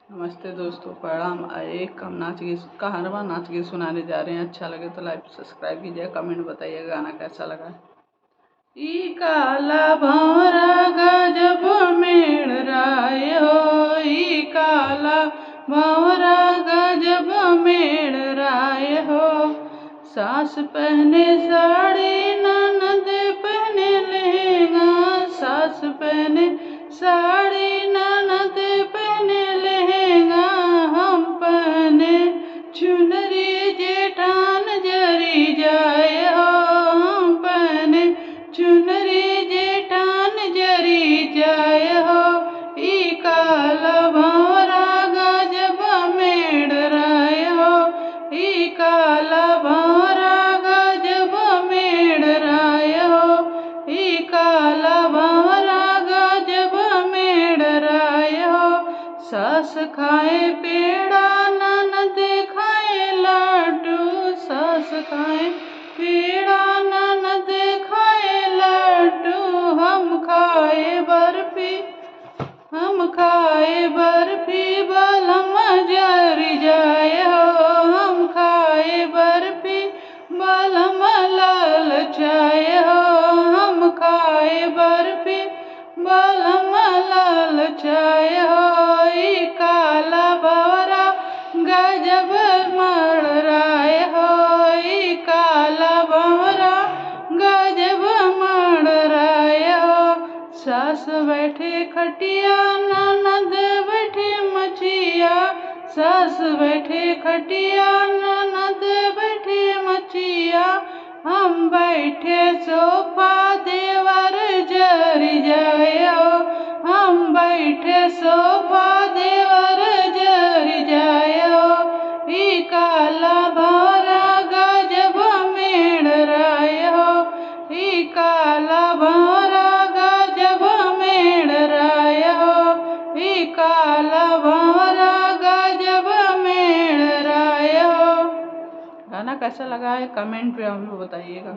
नमस्ते दोस्तों, प्रणाम। एक हम नाच गीत कहारवा नाच गीत सुनाने जा रहे हैं। अच्छा लगे तो लाइक सब्सक्राइब कीजिए, कमेंट बताइए गाना कैसा लगा। ई काला भंवरा गजब मेड़राय हो, ई काला भंवरा गजब मेड़राय हो। सास पहने साड़ी ननद पहने लहंगा, सास पहने साड़ी ननद पहने लहंगा। हम पहने चुनरी जेठान जरी जाए हो, हम पहने चुनरी जेठान जरी जाए हो। ई काला भंवरा गजब मेड़राय हो, ई काला भंवरा गजब मेड़राय हो, ई काला भंवरा गजब मेड़राय हो। सास खाए पेड़ा ननद खाए लड्डू, सास खाए पेड़ा ननद खाए लड्डू। हम खाए बर्फी, हम खाए बर्फी बलम जरी जाए हो, हम खाए बर्फी बलम ललचाए हो, हम खाए बर्फी बलम ललचाए हो। ई काला भंवरा गजब मेड़राय हो, ई काला भंवरा गजब मेड़राय हो। सास बैठे खटिया ननद बैठे मचिया, सास बैठे खटिया ननद बैठे मचिया। हम बैठे सोफा देवर जरी जाए हो, हम बैठे सोफा देवर जरी जाए हो। ई काला भंवरा गजब मेड़राय हो, ई काला भंवरा गजब मेड़राय हो, ई काला भंवरा गजब मेड़राय हो। गाना कैसा लगा है कमेंट पे हम लोग बताइएगा।